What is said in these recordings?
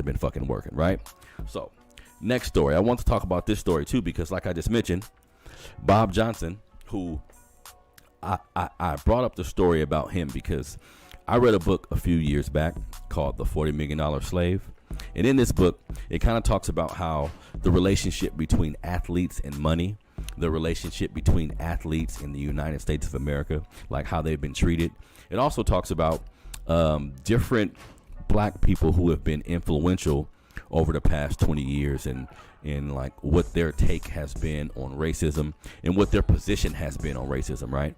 have been fucking working, right? So next story. I want to talk about this story too, because like I just mentioned, Bob Johnson, who I brought up the story about him because I read a book a few years back called The $40 Million Slave. And in this book, it kind of talks about how the relationship between athletes and money, the relationship between athletes in the United States of America, like how they've been treated. It also talks about different black people who have been influential over the past 20 years and like what their take has been on racism and what their position has been on racism, right?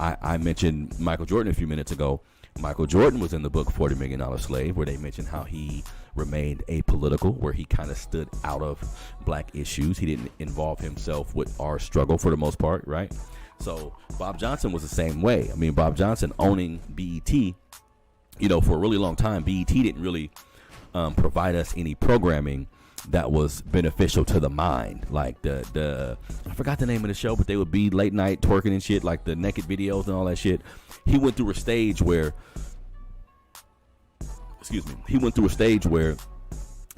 I mentioned Michael Jordan a few minutes ago. Michael Jordan was in the book $40 Million Slave, where they mentioned how he remained apolitical, where he kind of stood out of black issues. He didn't involve himself with our struggle for the most part, right? So Bob Johnson was the same way. I mean, Bob Johnson owning BET, for a really long time, BET didn't really provide us any programming that was beneficial to the mind. Like the I forgot the name of the show, but they would be late night twerking and shit, like the naked videos and all that shit. He went through a stage where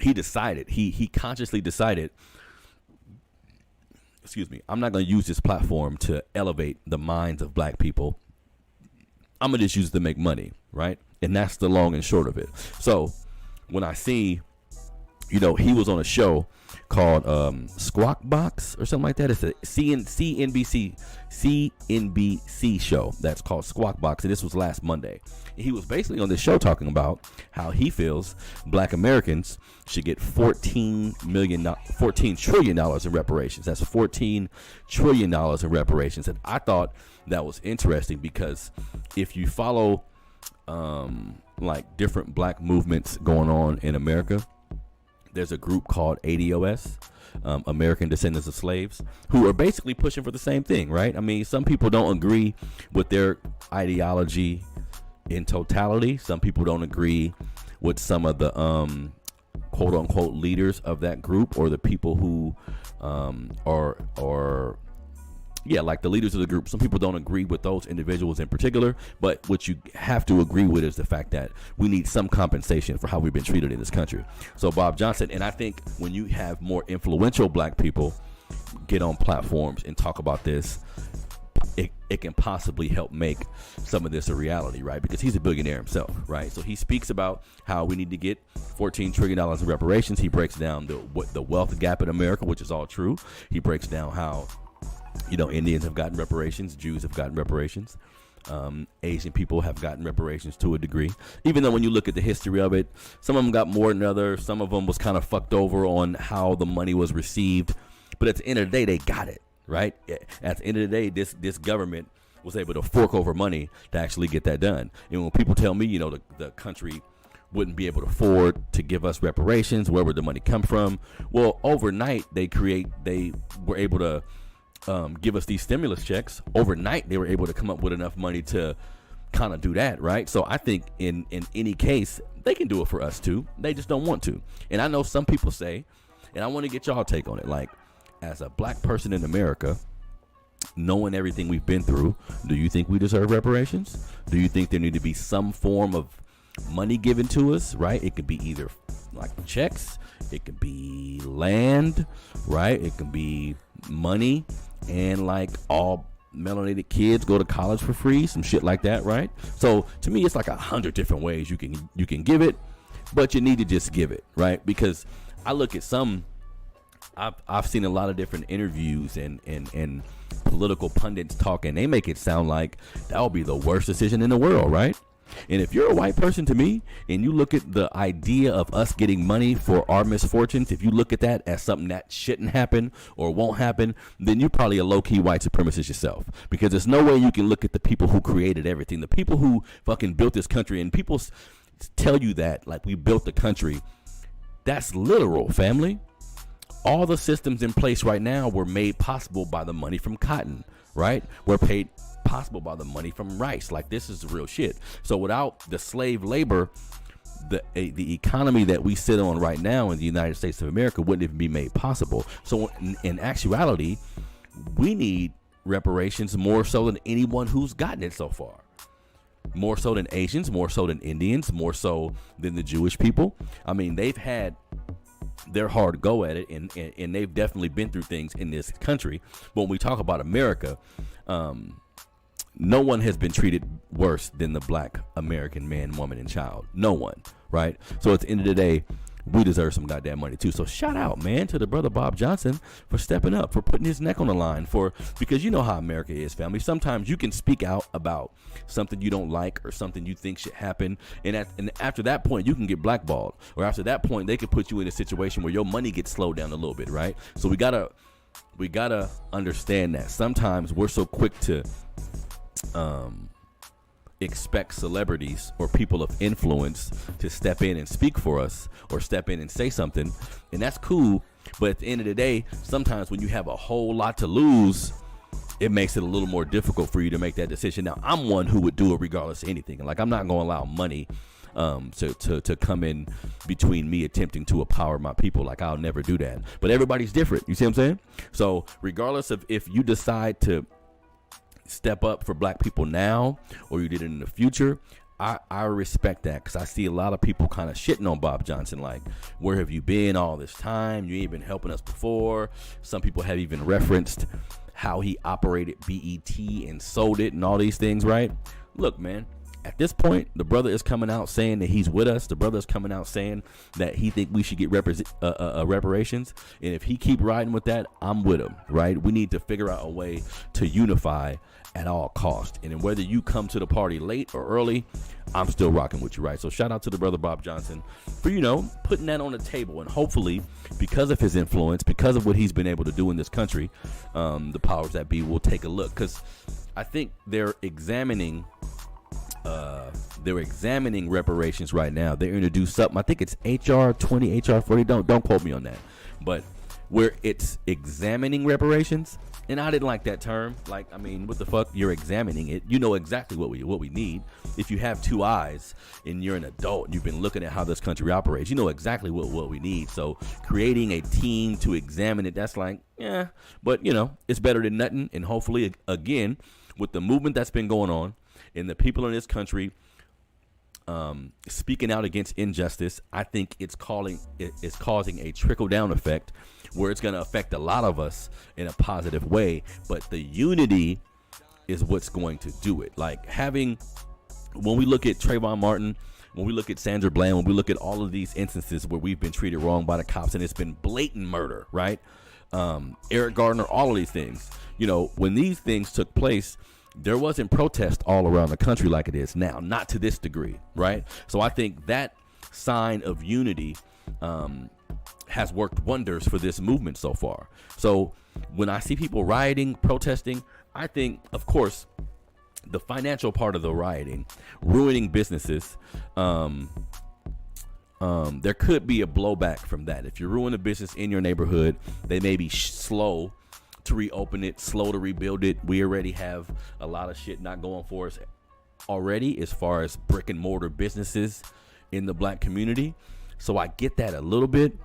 he decided, he consciously decided, I'm not going to use this platform to elevate the minds of black people. I'm going to just use it to make money, right? And that's the long and short of it. So when I see, he was on a show called Squawk Box or something like that. It's a CNBC show that's called Squawk Box, and this was last Monday. And he was basically on this show talking about how he feels black Americans should get $14 trillion in reparations. That's $14 trillion in reparations. And I thought that was interesting because if you follow like different black movements going on in America, there's a group called ADOS, American Descendants of Slaves, who are basically pushing for the same thing, right? I mean, some people don't agree with their ideology in totality. Some people don't agree with some of the quote unquote leaders of that group, or the people who like the leaders of the group. Some people don't agree with those individuals in particular, but what you have to agree with is the fact that we need some compensation for how we've been treated in this country. So Bob Johnson, and I think when you have more influential black people get on platforms and talk about this, it can possibly help make some of this a reality, right? Because he's a billionaire himself, right? So he speaks about how we need to get $14 trillion in reparations. He breaks down the wealth gap in America, which is all true. He breaks down how Indians have gotten reparations, Jews have gotten reparations, Asian people have gotten reparations to a degree. Even though when you look at the history of it, some of them got more than others. Some of them was kind of fucked over on how the money was received. But at the end of the day, they got it, right? At the end of the day, this government was able to fork over money to actually get that done. And when people tell me, the country wouldn't be able to afford to give us reparations, where would the money come from? Well, overnight, they were able to give us these stimulus checks. Overnight, they were able to come up with enough money to kind of do that, right? So I think in any case, they can do it for us too. They just don't want to. And I know some people say, and I want to get y'all take on it, like, as a black person in America, knowing everything we've been through, do you think we deserve reparations? Do you think there need to be some form of money given to us, right? It could be either like checks, it could be land, right? It could be money, and like all melanated kids go to college for free, some shit like that, right? So to me, it's like 100 different ways you can give it, but you need to just give it, right? Because I look at I've seen a lot of different interviews and political pundits talking. They make it sound like that would be the worst decision in the world, right? And if you're a white person to me, and you look at the idea of us getting money for our misfortunes, if you look at that as something that shouldn't happen or won't happen, then you're probably a low-key white supremacist yourself. Because there's no way you can look at the people who created everything, the people who fucking built this country, and people tell you that, like, we built the country. That's literal, family. All the systems in place right now were made possible by the money from cotton, right? We're paid possible by the money from rice. Like, this is the real shit. So without the slave labor, the economy that we sit on right now in the United States of America wouldn't even be made possible. So in actuality, we need reparations more so than anyone who's gotten it so far. more so than Asians, more so than Indians, more so than the Jewish people. I mean, they've had their hard go at it, and they've definitely been through things in this country. But when we talk about America, no one has been treated worse than the black American man, woman, and child. No one, right? So at the end of the day, we deserve some goddamn money too. So shout out, man, to the brother Bob Johnson for stepping up, for putting his neck on the line, because you know how America is, family. Sometimes you can speak out about something you don't like or something you think should happen, and after that point you can get blackballed, or after that point they can put you in a situation where your money gets slowed down a little bit, right? So we gotta understand that sometimes we're so quick to expect celebrities or people of influence to step in and speak for us or step in and say something, and that's cool. But at the end of the day, sometimes when you have a whole lot to lose, it makes it a little more difficult for you to make that decision. Now, I'm one who would do it regardless of anything. Like, I'm not going to allow money to come in between me attempting to empower my people. Like, I'll never do that. But everybody's different. You see what I'm saying? So regardless of if you decide to step up for black people now or you did it in the future, I respect that, because I see a lot of people kind of shitting on Bob Johnson, like, where have you been all this time? You ain't been helping us before. Some people have even referenced how he operated BET and sold it and all these things, right? Look, man, at this point, the brother is coming out saying that he's with us. The brother is coming out saying that he think we should get reparations. And if he keep riding with that, I'm with him, right? We need to figure out a way to unify at all cost. And then whether you come to the party late or early, I'm still rocking with you, right? So shout out to the brother Bob Johnson for, putting that on the table. And hopefully, because of his influence, because of what he's been able to do in this country, the powers that be will take a look. Because I think they're examining reparations right now. They introduced something, I think it's HR 20, HR 40, don't quote me on that, but where it's examining reparations. And I didn't like that term. Like, I mean, what the fuck? You're examining it. You know exactly what we need. If you have two eyes and you're an adult and you've been looking at how this country operates, you know exactly what we need. So creating a team to examine it, that's like, yeah, but it's better than nothing. And hopefully, again, with the movement that's been going on and the people in this country speaking out against injustice, I think it's causing a trickle-down effect where it's going to affect a lot of us in a positive way. But the unity is what's going to do it. Like, when we look at Trayvon Martin, when we look at Sandra Bland, when we look at all of these instances where we've been treated wrong by the cops and it's been blatant murder, right? Eric Gardner, all of these things, when these things took place, there wasn't protest all around the country like it is now, not to this degree, right? So I think that sign of unity has worked wonders for this movement so far. So when I see people rioting, protesting, I think, of course, the financial part of the rioting, ruining businesses, there could be a blowback from that. If you ruin a business in your neighborhood, they may be slow to reopen it, slow to rebuild it. We already have a lot of shit not going for us already as far as brick and mortar businesses in the black community. So I get that a little bit,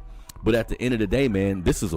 but at the end of the day, man, this is a